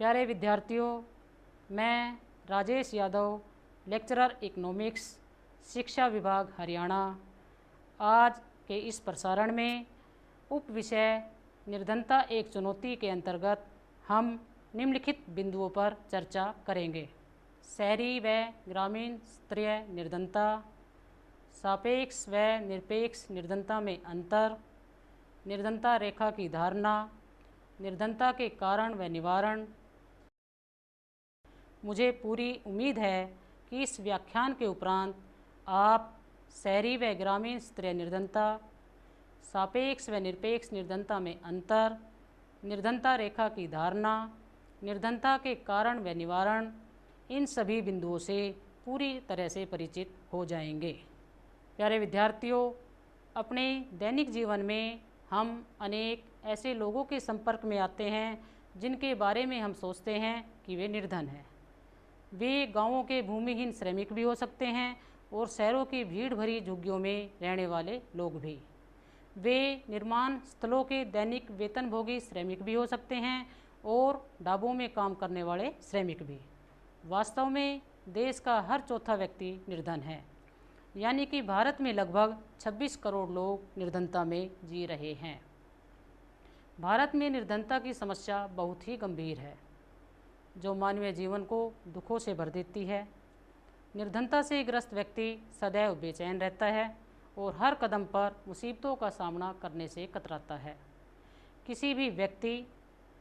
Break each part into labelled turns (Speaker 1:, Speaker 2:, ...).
Speaker 1: प्यारे विद्यार्थियों, मैं राजेश यादव, लेक्चरर इकोनॉमिक्स, शिक्षा विभाग हरियाणा, आज के इस प्रसारण में उप विषय निर्धनता एक चुनौती के अंतर्गत हम निम्नलिखित बिंदुओं पर चर्चा करेंगे। शहरी व ग्रामीण स्तरीय निर्धनता, सापेक्ष व निरपेक्ष निर्धनता में अंतर, निर्धनता रेखा की धारणा, निर्धनता के कारण व निवारण। मुझे पूरी उम्मीद है कि इस व्याख्यान के उपरांत आप शहरी व ग्रामीण स्तरीय निर्धनता, सापेक्ष व निरपेक्ष निर्धनता में अंतर, निर्धनता रेखा की धारणा, निर्धनता के कारण व निवारण, इन सभी बिंदुओं से पूरी तरह से परिचित हो जाएंगे। प्यारे विद्यार्थियों, अपने दैनिक जीवन में हम अनेक ऐसे लोगों के संपर्क में आते हैं जिनके बारे में हम सोचते हैं कि वे निर्धन हैं। वे गांवों के भूमिहीन श्रमिक भी हो सकते हैं और शहरों की भीड़ भरी झुग्गियों में रहने वाले लोग भी। वे निर्माण स्थलों के दैनिक वेतनभोगी श्रमिक भी हो सकते हैं और ढाबों में काम करने वाले श्रमिक भी। वास्तव में देश का हर चौथा व्यक्ति निर्धन है, यानी कि भारत में लगभग 26 करोड़ लोग निर्धनता में जी रहे हैं। भारत में निर्धनता की समस्या बहुत ही गंभीर है, जो मानवीय जीवन को दुखों से भर देती है। निर्धनता से ग्रस्त व्यक्ति सदैव बेचैन रहता है और हर कदम पर मुसीबतों का सामना करने से कतराता है। किसी भी व्यक्ति,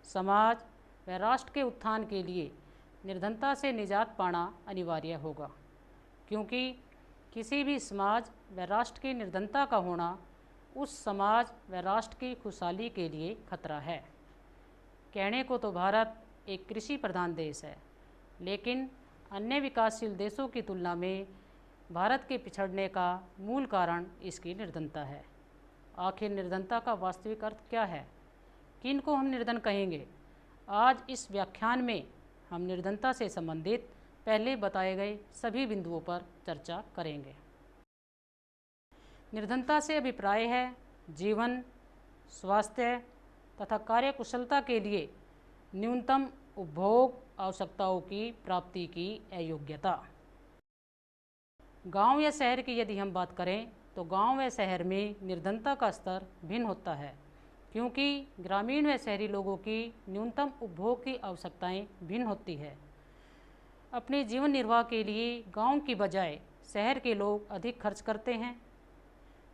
Speaker 1: समाज व राष्ट्र के उत्थान के लिए निर्धनता से निजात पाना अनिवार्य होगा, क्योंकि किसी भी समाज व राष्ट्र की निर्धनता का होना उस समाज व राष्ट्र की खुशहाली के लिए खतरा है। कहने को तो भारत एक कृषि प्रधान देश है, लेकिन अन्य विकासशील देशों की तुलना में भारत के पिछड़ने का मूल कारण इसकी निर्धनता है। आखिर निर्धनता का वास्तविक अर्थ क्या है? किन को हम निर्धन कहेंगे? आज इस व्याख्यान में हम निर्धनता से संबंधित पहले बताए गए सभी बिंदुओं पर चर्चा करेंगे। निर्धनता से अभिप्राय है जीवन, स्वास्थ्य तथा कार्यकुशलता के लिए न्यूनतम उपभोग आवश्यकताओं की प्राप्ति की अयोग्यता। गांव या शहर की यदि हम बात करें तो गांव व शहर में निर्धनता का स्तर भिन्न होता है, क्योंकि ग्रामीण व शहरी लोगों की न्यूनतम उपभोग की आवश्यकताएं भिन्न होती है। अपने जीवन निर्वाह के लिए गांव की बजाय शहर के लोग अधिक खर्च करते हैं।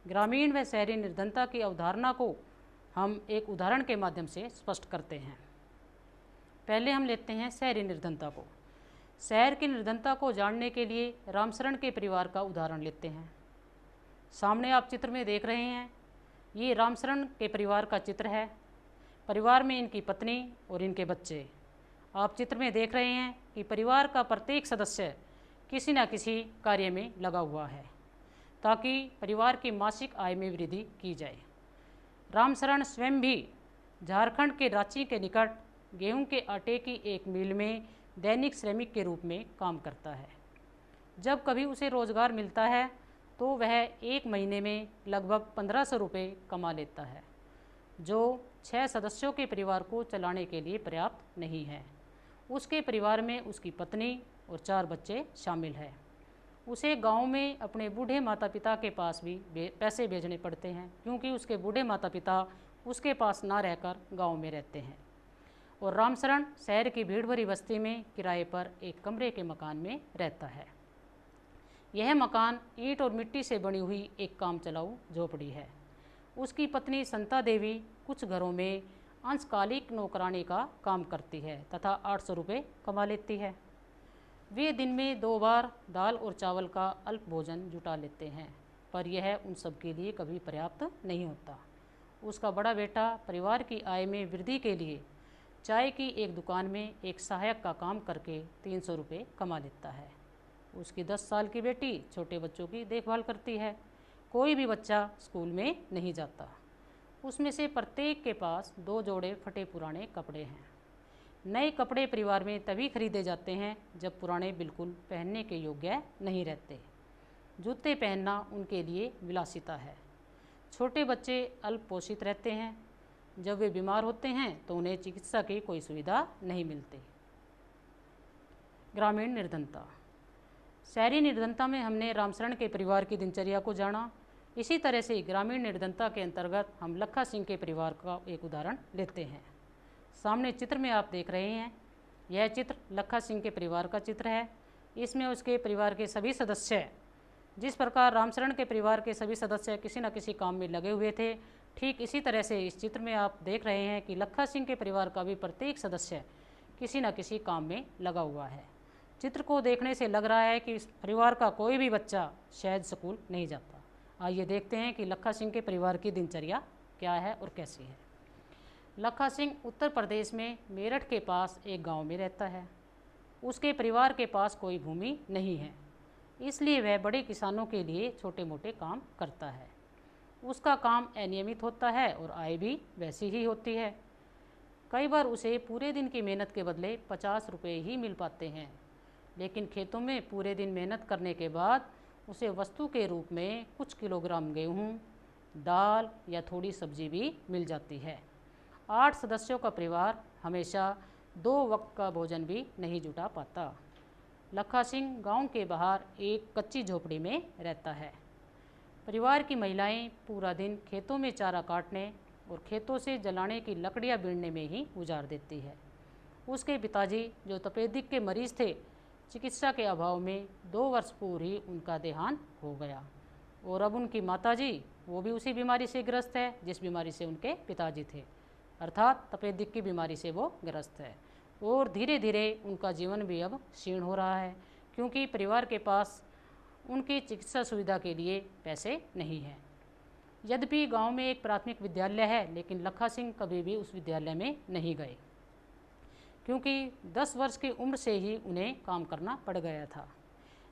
Speaker 1: ग्रामीण व शहरी निर्धनता की अवधारणा को हम एक उदाहरण के माध्यम से स्पष्ट करते हैं। पहले हम लेते हैं शहरी निर्धनता को। शहर की निर्धनता को जानने के लिए रामशरण के परिवार का उदाहरण लेते हैं। सामने आप चित्र में देख रहे हैं, ये रामशरण के परिवार का चित्र है। परिवार में इनकी पत्नी और इनके बच्चे। आप चित्र में देख रहे हैं कि परिवार का प्रत्येक सदस्य किसी न किसी कार्य में लगा हुआ है, ताकि परिवार की मासिक आय में वृद्धि की जाए। रामशरण स्वयं भी झारखंड के रांची के निकट गेहूं के आटे की एक मिल में दैनिक श्रमिक के रूप में काम करता है। जब कभी उसे रोजगार मिलता है तो वह एक महीने में लगभग 1500 रुपये कमा लेता है, जो 6 सदस्यों के परिवार को चलाने के लिए पर्याप्त नहीं है। उसके परिवार में उसकी पत्नी और 4 बच्चे शामिल हैं। उसे गांव में अपने बूढ़े माता पिता के पास भी पैसे भेजने पड़ते हैं, क्योंकि उसके बूढ़े माता पिता उसके पास ना रहकर गांव में रहते हैं। और रामशरण शहर की भीड़ भरी बस्ती में किराए पर एक कमरे के मकान में रहता है। यह मकान ईंट और मिट्टी से बनी हुई एक काम चलाऊ झोपड़ी है। उसकी पत्नी संता देवी कुछ घरों में अंशकालिक नौकरानी का काम करती है तथा 800 रुपये कमा लेती है। वे दिन में 2 बार दाल और चावल का अल्प भोजन जुटा लेते हैं, पर यह उन सब के लिए कभी पर्याप्त नहीं होता। उसका बड़ा बेटा परिवार की आय में वृद्धि के लिए चाय की एक दुकान में एक सहायक का काम करके 300 रुपये कमा लेता है। उसकी 10 साल की बेटी छोटे बच्चों की देखभाल करती है। कोई भी बच्चा स्कूल में नहीं जाता। उसमें से प्रत्येक के पास 2 जोड़े फटे पुराने कपड़े हैं। नए कपड़े परिवार में तभी खरीदे जाते हैं जब पुराने बिल्कुल पहनने के योग्य नहीं रहते। जूते पहनना उनके लिए विलासिता है। छोटे बच्चे अल्प पोषित रहते हैं। जब वे बीमार होते हैं तो उन्हें चिकित्सा की कोई सुविधा नहीं मिलती। ग्रामीण निर्धनता। शहरी निर्धनता में हमने रामशरण के परिवार की दिनचर्या को जाना। इसी तरह से ग्रामीण निर्धनता के अंतर्गत हम लखा सिंह के परिवार का एक उदाहरण लेते हैं। सामने चित्र में आप देख रहे हैं, यह चित्र लखा सिंह के परिवार का चित्र है। इसमें उसके परिवार के सभी सदस्य, जिस प्रकार रामशरण के परिवार के सभी सदस्य किसी न किसी काम में लगे हुए थे, ठीक इसी तरह से इस चित्र में आप देख रहे हैं कि लखा सिंह के परिवार का भी प्रत्येक सदस्य किसी न किसी काम में लगा हुआ है। चित्र को देखने से लग रहा है कि इस परिवार का कोई भी बच्चा शायद स्कूल नहीं जाता। आइए देखते हैं कि लखा सिंह के परिवार की दिनचर्या क्या है और कैसी है। लखा सिंह उत्तर प्रदेश में मेरठ के पास एक गांव में रहता है। उसके परिवार के पास कोई भूमि नहीं है, इसलिए वह बड़े किसानों के लिए छोटे मोटे काम करता है। उसका काम अनियमित होता है और आय भी वैसी ही होती है। कई बार उसे पूरे दिन की मेहनत के बदले 50 रुपये ही मिल पाते हैं, लेकिन खेतों में पूरे दिन मेहनत करने के बाद उसे वस्तु के रूप में कुछ किलोग्राम गेहूँ, दाल या थोड़ी सब्जी भी मिल जाती है। 8 सदस्यों का परिवार हमेशा 2 वक्त का भोजन भी नहीं जुटा पाता। लखा सिंह गांव के बाहर एक कच्ची झोपड़ी में रहता है। परिवार की महिलाएं पूरा दिन खेतों में चारा काटने और खेतों से जलाने की लकड़ियां बीनने में ही गुजार देती है। उसके पिताजी, जो तपेदिक के मरीज थे, चिकित्सा के अभाव में 2 वर्ष पूर्व ही उनका देहांत हो गया और अब उनकी माताजी, वो भी उसी बीमारी से ग्रस्त है जिस बीमारी से उनके पिताजी थे, अर्थात तपेदिक की बीमारी से वो ग्रस्त है। और धीरे धीरे उनका जीवन भी अब क्षीण हो रहा है, क्योंकि परिवार के पास उनकी चिकित्सा सुविधा के लिए पैसे नहीं हैं। यद्यपि गांव में एक प्राथमिक विद्यालय है, लेकिन लखा सिंह कभी भी उस विद्यालय में नहीं गए, क्योंकि 10 वर्ष की उम्र से ही उन्हें काम करना पड़ गया था।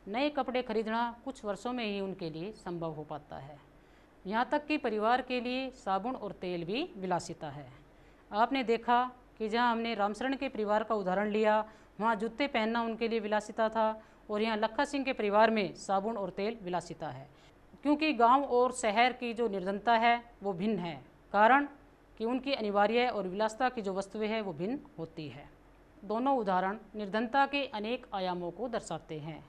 Speaker 1: नए कपड़े खरीदना कुछ वर्षों में ही उनके लिए संभव हो पाता है। यहाँ तक कि परिवार के लिए साबुन और तेल भी विलासिता है। आपने देखा कि जहाँ हमने रामशरण के परिवार का उदाहरण लिया, वहाँ जूते पहनना उनके लिए विलासिता था, और यहाँ लखा सिंह के परिवार में साबुन और तेल विलासिता है। क्योंकि गांव और शहर की जो निर्धनता है वो भिन्न है, कारण कि उनकी अनिवार्य और विलासिता की जो वस्तुएं हैं वो भिन्न होती है। दोनों उदाहरण निर्धनता के अनेक आयामों को दर्शाते हैं।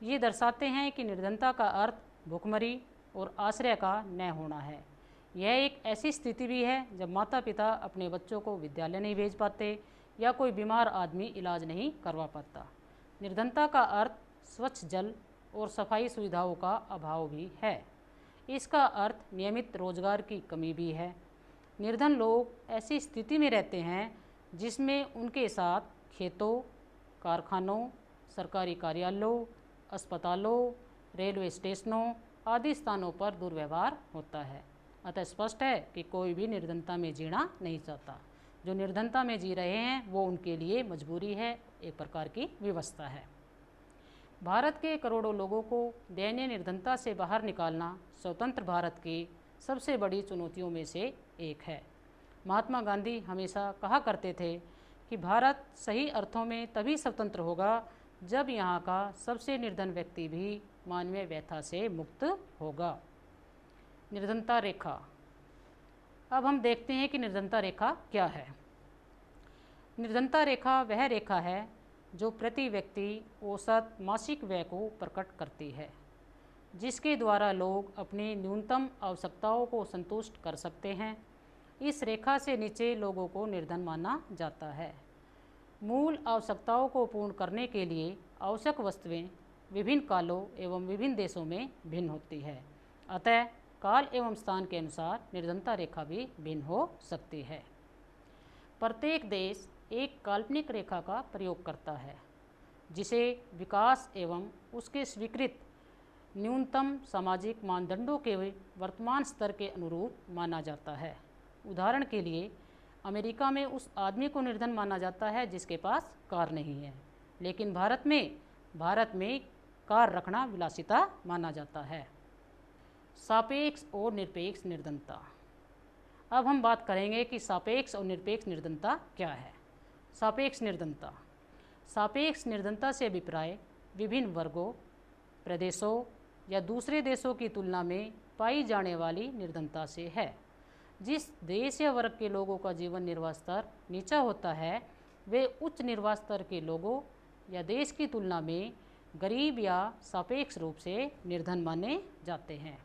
Speaker 1: ये दर्शाते हैं कि निर्धनता का अर्थ भूखमरी और आश्रय का न होना है। यह एक ऐसी स्थिति भी है जब माता पिता अपने बच्चों को विद्यालय नहीं भेज पाते या कोई बीमार आदमी इलाज नहीं करवा पाता। निर्धनता का अर्थ स्वच्छ जल और सफाई सुविधाओं का अभाव भी है। इसका अर्थ नियमित रोजगार की कमी भी है। निर्धन लोग ऐसी स्थिति में रहते हैं जिसमें उनके साथ खेतों, कारखानों, सरकारी कार्यालयों, अस्पतालों, रेलवे स्टेशनों आदि स्थानों पर दुर्व्यवहार होता है। अतः स्पष्ट है कि कोई भी निर्धनता में जीना नहीं चाहता। जो निर्धनता में जी रहे हैं वो उनके लिए मजबूरी है, एक प्रकार की व्यवस्था है। भारत के करोड़ों लोगों को दयनीय निर्धनता से बाहर निकालना स्वतंत्र भारत की सबसे बड़ी चुनौतियों में से एक है। महात्मा गांधी हमेशा कहा करते थे कि भारत सही अर्थों में तभी स्वतंत्र होगा जब यहाँ का सबसे निर्धन व्यक्ति भी मानवीय व्यथा से मुक्त होगा। निर्धनता रेखा। अब हम देखते हैं कि निर्धनता रेखा क्या है। निर्धनता रेखा वह रेखा है जो प्रति व्यक्ति औसत मासिक व्यय को प्रकट करती है, जिसके द्वारा लोग अपनी न्यूनतम आवश्यकताओं को संतुष्ट कर सकते हैं। इस रेखा से नीचे लोगों को निर्धन माना जाता है। मूल आवश्यकताओं को पूर्ण करने के लिए आवश्यक वस्तुएं विभिन्न कालों एवं विभिन्न देशों में भिन्न होती है। अतः काल एवं स्थान के अनुसार निर्धनता रेखा भी भिन्न हो सकती है। प्रत्येक देश एक काल्पनिक रेखा का प्रयोग करता है, जिसे विकास एवं उसके स्वीकृत न्यूनतम सामाजिक मानदंडों के वर्तमान स्तर के अनुरूप माना जाता है। उदाहरण के लिए अमेरिका में उस आदमी को निर्धन माना जाता है जिसके पास कार नहीं है, लेकिन भारत में कार रखना विलासिता माना जाता है। सापेक्ष और निरपेक्ष निर्धनता। अब हम बात करेंगे कि सापेक्ष और निरपेक्ष निर्धनता क्या है। सापेक्ष निर्धनता। सापेक्ष निर्धनता से अभिप्राय विभिन्न वर्गों, प्रदेशों या दूसरे देशों की तुलना में पाई जाने वाली निर्धनता से है। जिस देश या वर्ग के लोगों का जीवन निर्वाह स्तर नीचा होता है, वे उच्च निर्वाह स्तर के लोगों या देश की तुलना में गरीब या सापेक्ष रूप से निर्धन माने जाते हैं।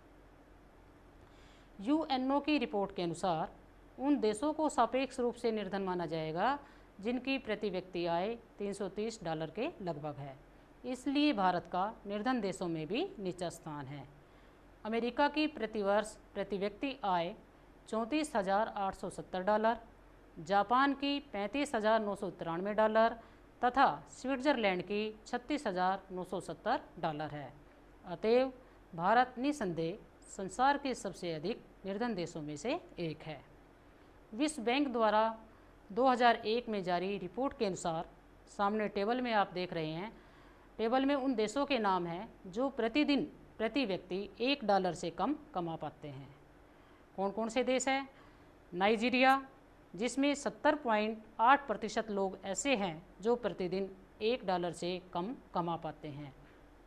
Speaker 1: यूएनओ की रिपोर्ट के अनुसार उन देशों को सापेक्ष रूप से निर्धन माना जाएगा जिनकी प्रति व्यक्ति आय $330 के लगभग है। इसलिए भारत का निर्धन देशों में भी नीचा स्थान है। अमेरिका की प्रतिवर्ष प्रति व्यक्ति आय $34,870, जापान की $35,993 तथा स्विट्ज़रलैंड की $36,970 है। अतएव भारत निसंदेह संसार के सबसे अधिक निर्धन देशों में से एक है। विश्व बैंक द्वारा 2001 में जारी रिपोर्ट के अनुसार सामने टेबल में आप देख रहे हैं, टेबल में उन देशों के नाम हैं जो प्रतिदिन प्रति व्यक्ति $1 से कम कमा पाते हैं। कौन कौन से देश हैं? नाइजीरिया, जिसमें 70.8% लोग ऐसे हैं जो प्रतिदिन $1 से कम कमा पाते हैं।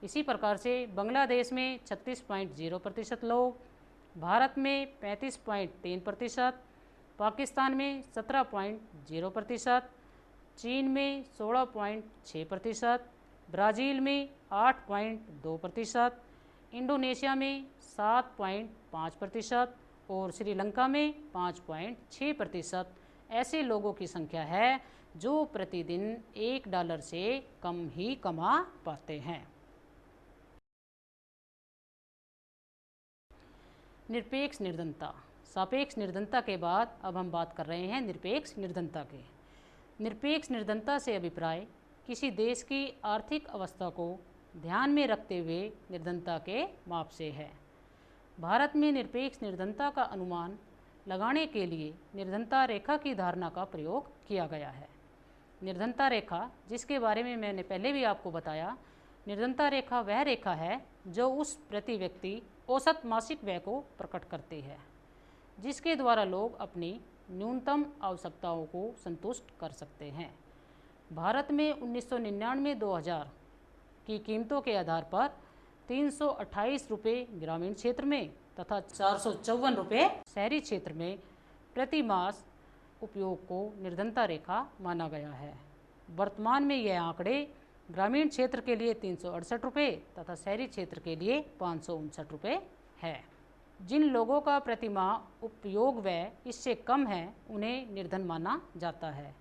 Speaker 1: इसी प्रकार से बांग्लादेश में 36.0% लोग, भारत में 35.3%, पाकिस्तान में 17.0%, चीन में 16.6%, ब्राज़ील में 8.2%, इंडोनेशिया में 7.5% और श्रीलंका में 5.6% ऐसे लोगों की संख्या है जो प्रतिदिन $1 से कम ही कमा पाते हैं। निरपेक्ष निर्धनता। सापेक्ष निर्धनता के बाद अब हम बात कर रहे हैं निरपेक्ष निर्धनता के। निरपेक्ष निर्धनता से अभिप्राय किसी देश की आर्थिक अवस्था को ध्यान में रखते हुए निर्धनता के माप से है। भारत में निरपेक्ष निर्धनता का अनुमान लगाने के लिए निर्धनता रेखा की धारणा का प्रयोग किया गया है। निर्धनता रेखा, जिसके बारे में मैंने पहले भी आपको बताया, निर्धनता रेखा वह रेखा है जो उस प्रति व्यक्ति औसत मासिक व्यय को प्रकट करती है जिसके द्वारा लोग अपनी न्यूनतम आवश्यकताओं को संतुष्ट कर सकते हैं। भारत में 1999-2000 की कीमतों के आधार पर 328 रुपये ग्रामीण क्षेत्र में तथा 454 रुपये शहरी क्षेत्र में प्रति मास उपयोग को निर्धनता रेखा माना गया है। वर्तमान में यह आंकड़े ग्रामीण क्षेत्र के लिए 368 रुपये तथा शहरी क्षेत्र के लिए 559 रुपये है। जिन लोगों का प्रति माह उपयोग व्यय इससे कम है उन्हें निर्धन माना जाता है।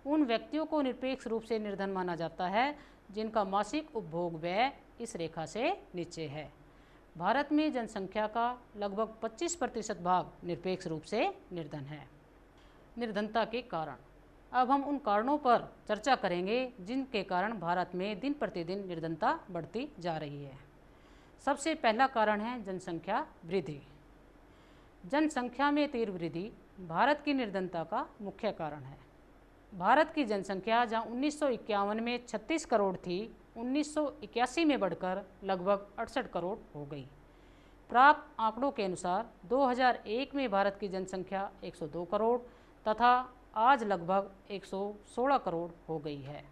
Speaker 1: उन व्यक्तियों को निरपेक्ष रूप से निर्धन माना जाता है जिनका मासिक उपभोग व्यय इस रेखा से नीचे है। भारत में जनसंख्या का लगभग 25% भाग निरपेक्ष रूप से निर्धन है। निर्धनता के कारण। अब हम उन कारणों पर चर्चा करेंगे जिनके कारण भारत में दिन प्रतिदिन निर्धनता बढ़ती जा रही है। सबसे पहला कारण है जनसंख्या वृद्धि। जनसंख्या में तीव्र वृद्धि भारत की निर्धनता का मुख्य कारण है। भारत की जनसंख्या जहां 1951 में 36 करोड़ थी, 1981 में बढ़कर लगभग 68 करोड़ हो गई। प्राप्त आंकड़ों के अनुसार 2001 में भारत की जनसंख्या 102 करोड़ तथा आज लगभग 116 करोड़ हो गई है,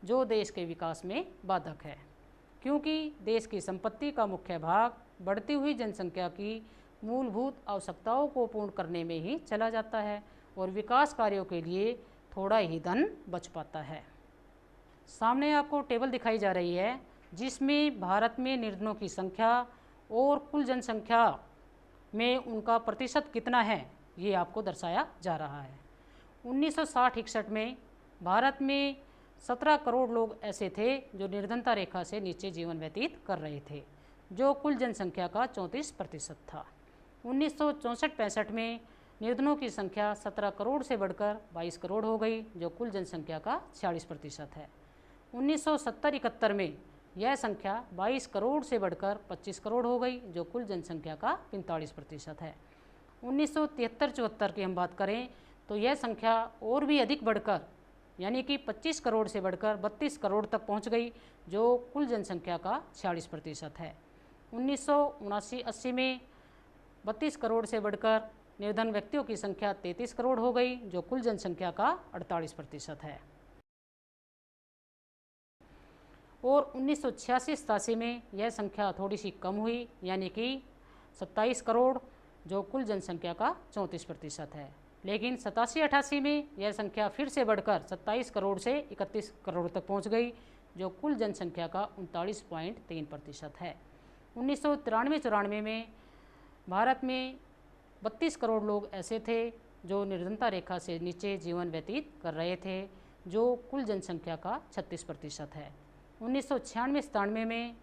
Speaker 1: जो देश के विकास में बाधक है, क्योंकि देश की संपत्ति का मुख्य भाग बढ़ती हुई जनसंख्या की मूलभूत आवश्यकताओं को पूर्ण करने में ही चला जाता है और विकास कार्यों के लिए थोड़ा ही धन बच पाता है। सामने आपको टेबल दिखाई जा रही है जिसमें भारत में निर्धनों की संख्या और कुल जनसंख्या में उनका प्रतिशत कितना है ये आपको दर्शाया जा रहा है। 1960-61 में भारत में 17 करोड़ लोग ऐसे थे जो निर्धनता रेखा से नीचे जीवन व्यतीत कर रहे थे, जो कुल जनसंख्या का 34% था। 1964-65 में निर्धनों की संख्या 17 करोड़ से बढ़कर 22 करोड़ हो गई, जो कुल जनसंख्या का 46% है। 1970-71 में यह संख्या 22 करोड़ से बढ़कर 25 करोड़ हो गई, जो कुल जनसंख्या का 45% है। 1973-74 की हम बात करें तो यह संख्या और भी अधिक बढ़कर यानी कि 25 करोड़ से बढ़कर 32 करोड़ तक पहुंच गई, जो कुल जनसंख्या का 46% है। 1979-80 में 32 करोड़ से बढ़कर निर्धन व्यक्तियों की संख्या 33 करोड़ हो गई, जो कुल जनसंख्या का 48% है। और 1986-87 में यह संख्या थोड़ी सी कम हुई, यानी कि 27 करोड़, जो कुल जनसंख्या का 34% है। लेकिन 87-88 में यह संख्या फिर से बढ़कर 27 करोड़ से 31 करोड़ तक पहुंच गई, जो कुल जनसंख्या का 39.3% है। 1993-94 में भारत में 32 करोड़ लोग ऐसे थे जो निर्धनता रेखा से नीचे जीवन व्यतीत कर रहे थे, जो कुल जनसंख्या का 36% है। 1996-97 में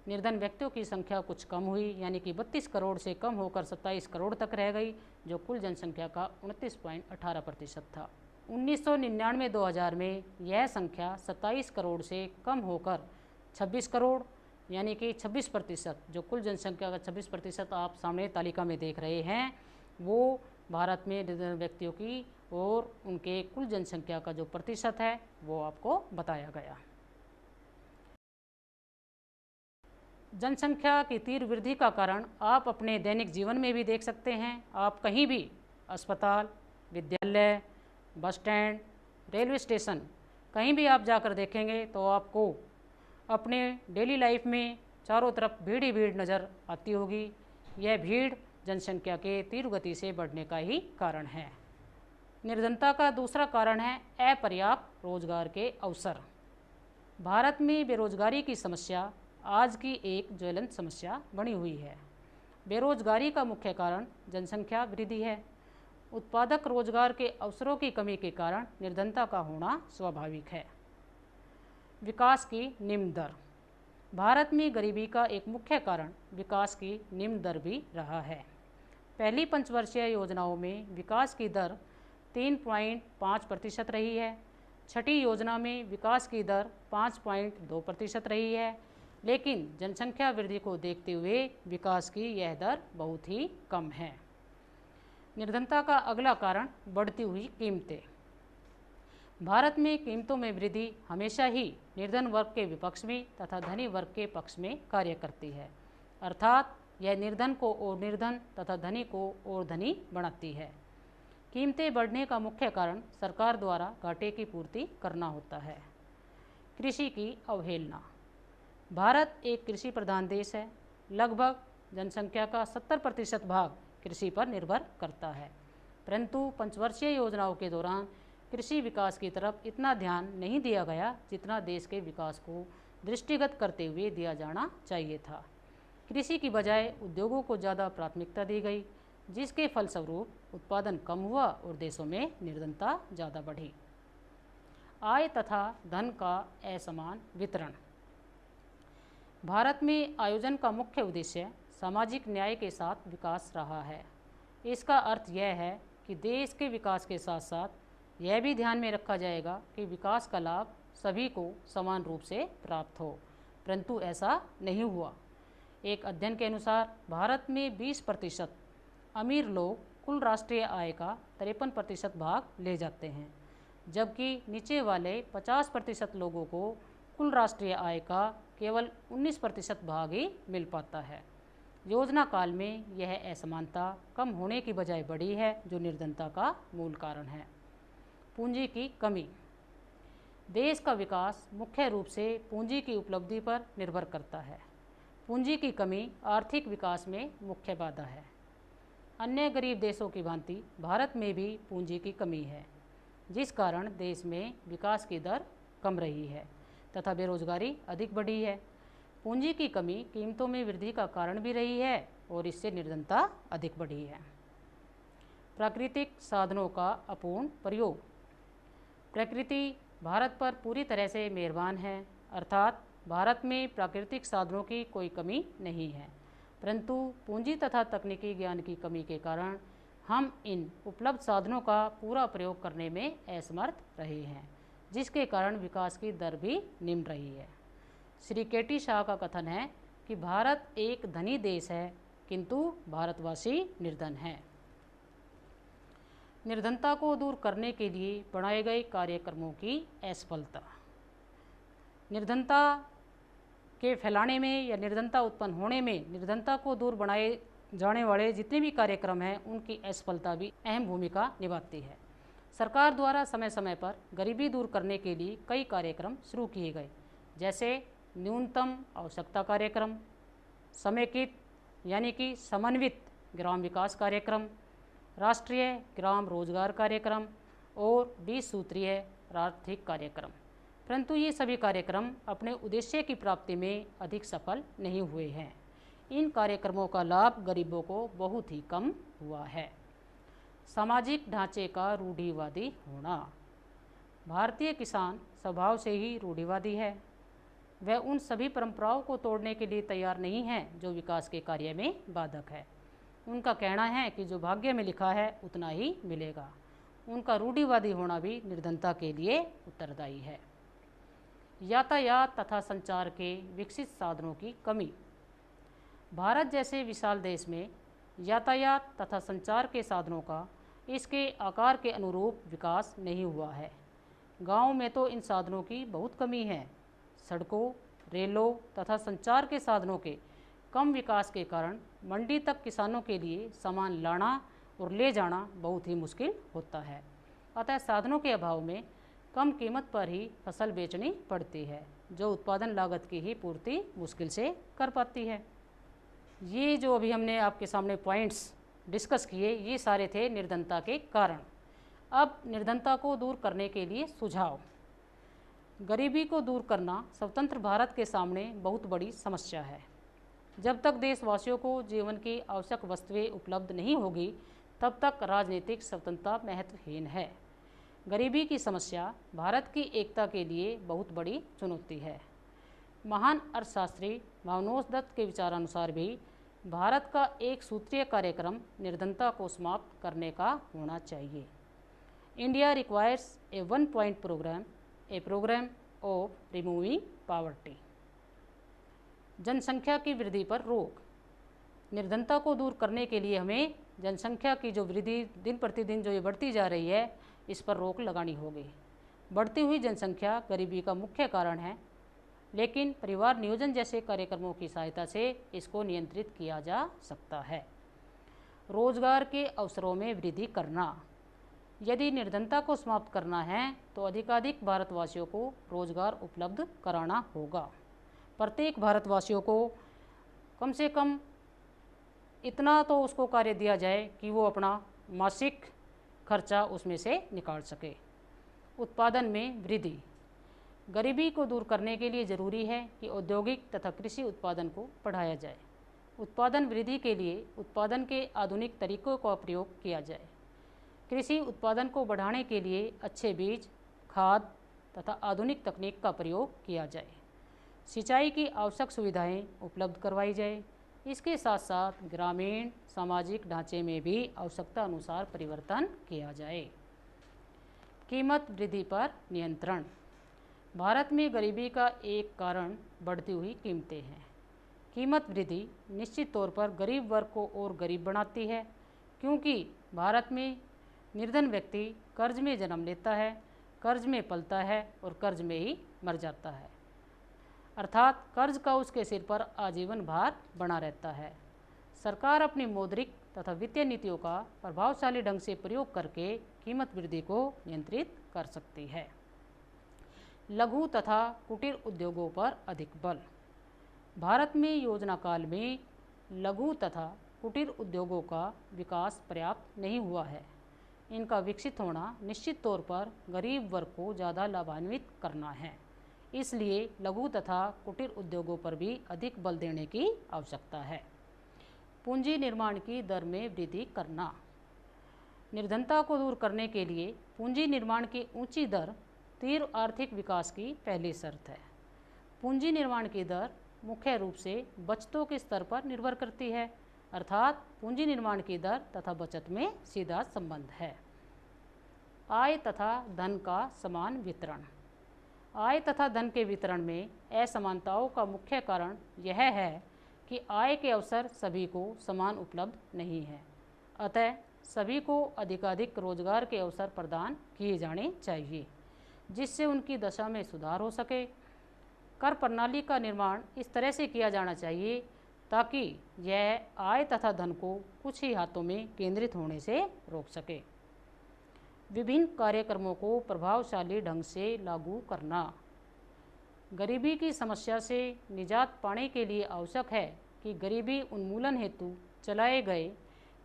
Speaker 1: निर्धन व्यक्तियों की संख्या कुछ कम हुई, यानी कि 32 करोड़ से कम होकर 27 करोड़ तक रह गई, जो कुल जनसंख्या का 29.18% था। 1999-2000 में यह संख्या 27 करोड़ से कम होकर 26 करोड़ यानी कि 26%, जो कुल जनसंख्या का 26% आप सामने तालिका में देख रहे हैं, वो भारत में निर्धन व्यक्तियों की और उनके कुल जनसंख्या का जो प्रतिशत है वो आपको बताया गया। जनसंख्या की तीव्र वृद्धि का कारण आप अपने दैनिक जीवन में भी देख सकते हैं। आप कहीं भी अस्पताल, विद्यालय, बस स्टैंड, रेलवे स्टेशन कहीं भी आप जाकर देखेंगे तो आपको अपने डेली लाइफ में चारों तरफ भीड़ ही भीड़ नज़र आती होगी। यह भीड़ जनसंख्या के तीव्र गति से बढ़ने का ही कारण है। निर्धनता का दूसरा कारण है अपर्याप्त रोजगार के अवसर। भारत में बेरोजगारी की समस्या आज की एक ज्वलंत समस्या बनी हुई है। बेरोजगारी का मुख्य कारण जनसंख्या वृद्धि है। उत्पादक रोजगार के अवसरों की कमी के कारण निर्धनता का होना स्वाभाविक है। विकास की निम्न दर। भारत में गरीबी का एक मुख्य कारण विकास की निम्न दर भी रहा है। पहली पंचवर्षीय योजनाओं में विकास की दर 3.5% रही है। छठी योजना में विकास की दर 5.2% रही है, लेकिन जनसंख्या वृद्धि को देखते हुए विकास की यह दर बहुत ही कम है। निर्धनता का अगला कारण बढ़ती हुई कीमतें। भारत में कीमतों में वृद्धि हमेशा ही निर्धन वर्ग के विपक्ष में तथा धनी वर्ग के पक्ष में कार्य करती है, अर्थात यह निर्धन को और निर्धन तथा धनी को और धनी बनाती है। कीमतें बढ़ने का मुख्य कारण सरकार द्वारा घाटे की पूर्ति करना होता है। कृषि की अवहेलना। भारत एक कृषि प्रधान देश है। लगभग जनसंख्या का 70% भाग कृषि पर निर्भर करता है, परंतु पंचवर्षीय योजनाओं के दौरान कृषि विकास की तरफ इतना ध्यान नहीं दिया गया जितना देश के विकास को दृष्टिगत करते हुए दिया जाना चाहिए था। कृषि की बजाय उद्योगों को ज़्यादा प्राथमिकता दी गई, जिसके फलस्वरूप उत्पादन कम हुआ और देशों में निर्धनता ज़्यादा बढ़ी। आय तथा धन का असमान वितरण। भारत में आयोजन का मुख्य उद्देश्य सामाजिक न्याय के साथ विकास रहा है। इसका अर्थ यह है कि देश के विकास के साथ साथ यह भी ध्यान में रखा जाएगा कि विकास का लाभ सभी को समान रूप से प्राप्त हो, परंतु ऐसा नहीं हुआ। एक अध्ययन के अनुसार भारत में 20% अमीर लोग कुल राष्ट्रीय आय का 53% भाग ले जाते हैं, जबकि नीचे वाले 50% लोगों को कुल राष्ट्रीय आय का केवल 19% भाग ही मिल पाता है। योजना काल में यह असमानता कम होने की बजाय बढ़ी है, जो निर्धनता का मूल कारण है। पूंजी की कमी। देश का विकास मुख्य रूप से पूंजी की उपलब्धि पर निर्भर करता है। पूंजी की कमी आर्थिक विकास में मुख्य बाधा है। अन्य गरीब देशों की भांति भारत में भी पूंजी की कमी है, जिस कारण देश में विकास की दर कम रही है तथा बेरोजगारी अधिक बढ़ी है। पूंजी की कमी कीमतों में वृद्धि का कारण भी रही है और इससे निर्धनता अधिक बढ़ी है। प्राकृतिक साधनों का अपूर्ण प्रयोग। प्रकृति भारत पर पूरी तरह से मेहरबान है, अर्थात भारत में प्राकृतिक साधनों की कोई कमी नहीं है, परंतु पूंजी तथा तकनीकी ज्ञान की कमी के कारण हम इन उपलब्ध साधनों का पूरा प्रयोग करने में असमर्थ रहे हैं, जिसके कारण विकास की दर भी निम्न रही है। श्री के.टी. शाह का कथन है कि भारत एक धनी देश है, किंतु भारतवासी निर्धन हैं। निर्धनता को दूर करने के लिए बनाए गए कार्यक्रमों की असफलता। निर्धनता के फैलाने में या निर्धनता उत्पन्न होने में निर्धनता को दूर बनाए जाने वाले जितने भी कार्यक्रम हैं, उनकी असफलता भी अहम भूमिका निभाती है। सरकार द्वारा समय समय पर गरीबी दूर करने के लिए कई कार्यक्रम शुरू किए गए, जैसे न्यूनतम आवश्यकता कार्यक्रम, समेकित यानी कि समन्वित ग्राम विकास कार्यक्रम, राष्ट्रीय ग्राम रोजगार कार्यक्रम और 20 सूत्रीय आर्थिक कार्यक्रम। परंतु ये सभी कार्यक्रम अपने उद्देश्य की प्राप्ति में अधिक सफल नहीं हुए हैं। इन कार्यक्रमों का लाभ गरीबों को बहुत ही कम हुआ है। सामाजिक ढांचे का रूढ़िवादी होना। भारतीय किसान स्वभाव से ही रूढ़िवादी है। वह उन सभी परंपराओं को तोड़ने के लिए तैयार नहीं है जो विकास के कार्य में बाधक है। उनका कहना है कि जो भाग्य में लिखा है उतना ही मिलेगा। उनका रूढ़िवादी होना भी निर्धनता के लिए उत्तरदायी है। यातायात तथा संचार के विकसित साधनों की कमी। भारत जैसे विशाल देश में यातायात तथा संचार के साधनों का इसके आकार के अनुरूप विकास नहीं हुआ है। गांव में तो इन साधनों की बहुत कमी है। सड़कों, रेलों तथा संचार के साधनों के कम विकास के कारण मंडी तक किसानों के लिए सामान लाना और ले जाना बहुत ही मुश्किल होता है। अतः साधनों के अभाव में कम कीमत पर ही फसल बेचनी पड़ती है, जो उत्पादन लागत की ही पूर्ति मुश्किल से कर पाती है। ये जो अभी हमने आपके सामने पॉइंट्स डिस्कस किए, ये सारे थे निर्धनता के कारण। अब निर्धनता को दूर करने के लिए सुझाव। गरीबी को दूर करना स्वतंत्र भारत के सामने बहुत बड़ी समस्या है। जब तक देशवासियों को जीवन की आवश्यक वस्तुएं उपलब्ध नहीं होगी, तब तक राजनीतिक स्वतंत्रता महत्वहीन है। गरीबी की समस्या भारत की एकता के लिए बहुत बड़ी चुनौती है। महान अर्थशास्त्री भावनोस दत्त के विचारानुसार भी भारत का एक सूत्रीय कार्यक्रम निर्धनता को समाप्त करने का होना चाहिए। India requires a 1 point program, a program of removing poverty. जनसंख्या की वृद्धि पर रोक। निर्धनता को दूर करने के लिए हमें जनसंख्या की जो वृद्धि दिन प्रतिदिन जो ये बढ़ती जा रही है, इस पर रोक लगानी होगी। बढ़ती हुई जनसंख्या गरीबी का मुख्य कारण है, लेकिन परिवार नियोजन जैसे कार्यक्रमों की सहायता से इसको नियंत्रित किया जा सकता है। रोजगार के अवसरों में वृद्धि करना। यदि निर्धनता को समाप्त करना है तो अधिकाधिक भारतवासियों को रोजगार उपलब्ध कराना होगा। प्रत्येक भारतवासियों को कम से कम इतना तो उसको कार्य दिया जाए कि वो अपना मासिक खर्चा उसमें से निकाल सके। उत्पादन में वृद्धि। गरीबी को दूर करने के लिए ज़रूरी है कि औद्योगिक तथा कृषि उत्पादन को बढ़ाया जाए। उत्पादन वृद्धि के लिए उत्पादन के आधुनिक तरीकों का प्रयोग किया जाए। कृषि उत्पादन को बढ़ाने के लिए अच्छे बीज, खाद तथा आधुनिक तकनीक का प्रयोग किया जाए। सिंचाई की आवश्यक सुविधाएं उपलब्ध करवाई जाए। इसके साथ साथ ग्रामीण सामाजिक ढांचे में भी आवश्यकता अनुसार परिवर्तन किया जाए। कीमत वृद्धि पर नियंत्रण। भारत में गरीबी का एक कारण बढ़ती हुई कीमतें हैं। कीमत वृद्धि निश्चित तौर पर गरीब वर्ग को और गरीब बनाती है, क्योंकि भारत में निर्धन व्यक्ति कर्ज में जन्म लेता है, कर्ज में पलता है और कर्ज में ही मर जाता है। अर्थात कर्ज का उसके सिर पर आजीवन भार बना रहता है। सरकार अपनी मौद्रिक तथा वित्तीय नीतियों का प्रभावशाली ढंग से प्रयोग करके कीमत वृद्धि को नियंत्रित कर सकती है। लघु तथा कुटीर उद्योगों पर अधिक बल। भारत में योजना काल में लघु तथा कुटीर उद्योगों का विकास पर्याप्त नहीं हुआ है। इनका विकसित होना निश्चित तौर पर गरीब वर्ग को ज़्यादा लाभान्वित करना है। इसलिए लघु तथा कुटीर उद्योगों पर भी अधिक बल देने की आवश्यकता है। पूंजी निर्माण की दर में वृद्धि करना। निर्धनता को दूर करने के लिए पूंजी निर्माण की ऊंची दर तीव्र आर्थिक विकास की पहली शर्त है। पूंजी निर्माण की दर मुख्य रूप से बचतों के स्तर पर निर्भर करती है, अर्थात पूंजी निर्माण की दर तथा बचत में सीधा संबंध है। आय तथा धन का समान वितरण। आय तथा धन के वितरण में असमानताओं का मुख्य कारण यह है कि आय के अवसर सभी को समान उपलब्ध नहीं है। अतः सभी को अधिकाधिक रोजगार के अवसर प्रदान किए जाने चाहिए, जिससे उनकी दशा में सुधार हो सके। कर प्रणाली का निर्माण इस तरह से किया जाना चाहिए ताकि यह आय तथा धन को कुछ ही हाथों में केंद्रित होने से रोक सके। विभिन्न कार्यक्रमों को प्रभावशाली ढंग से लागू करना। गरीबी की समस्या से निजात पाने के लिए आवश्यक है कि गरीबी उन्मूलन हेतु चलाए गए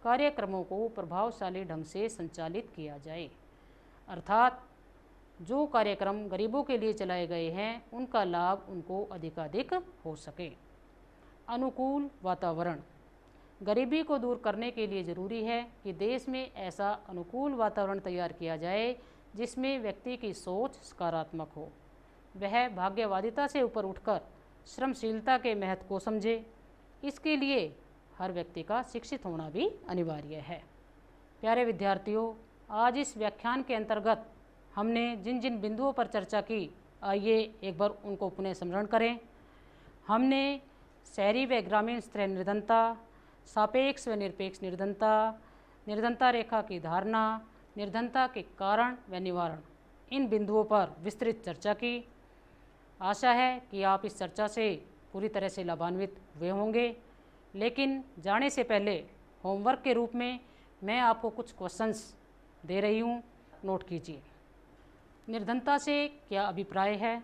Speaker 1: कार्यक्रमों को प्रभावशाली ढंग से संचालित किया जाए, अर्थात जो कार्यक्रम गरीबों के लिए चलाए गए हैं उनका लाभ उनको अधिकाधिक हो सके। अनुकूल वातावरण। गरीबी को दूर करने के लिए ज़रूरी है कि देश में ऐसा अनुकूल वातावरण तैयार किया जाए जिसमें व्यक्ति की सोच सकारात्मक हो, वह भाग्यवादिता से ऊपर उठकर श्रमशीलता के महत्व को समझे। इसके लिए हर व्यक्ति का शिक्षित होना भी अनिवार्य है। प्यारे विद्यार्थियों, आज इस व्याख्यान के अंतर्गत हमने जिन जिन बिंदुओं पर चर्चा की, आइए एक बार उनको पुनः स्मरण करें। हमने शहरी व ग्रामीण स्तरीय निर्धनता, सापेक्ष व निरपेक्ष निर्धनता, निर्धनता रेखा की धारणा, निर्धनता के कारण व निवारण, इन बिंदुओं पर विस्तृत चर्चा की। आशा है कि आप इस चर्चा से पूरी तरह से लाभान्वित हुए होंगे। लेकिन जाने से पहले होमवर्क के रूप में मैं आपको कुछ क्वेश्चंस दे रही हूँ, नोट कीजिए। निर्धनता से क्या अभिप्राय है?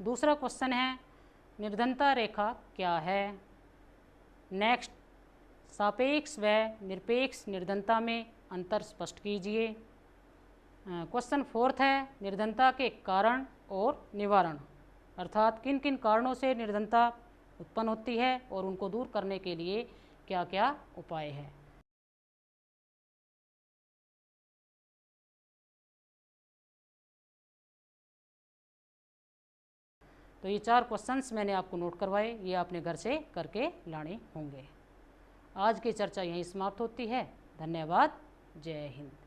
Speaker 1: दूसरा क्वेश्चन है, निर्धनता रेखा क्या है? नेक्स्ट, सापेक्ष व निरपेक्ष निर्धनता में अंतर स्पष्ट कीजिए। क्वेश्चन फोर्थ है, निर्धनता के कारण और निवारण, अर्थात किन किन कारणों से निर्धनता उत्पन्न होती है और उनको दूर करने के लिए क्या क्या उपाय है। तो ये 4 क्वेश्चंस मैंने आपको नोट करवाए, ये आपने घर से करके लाने होंगे। आज की चर्चा यहीं समाप्त होती है। धन्यवाद। जय हिंद।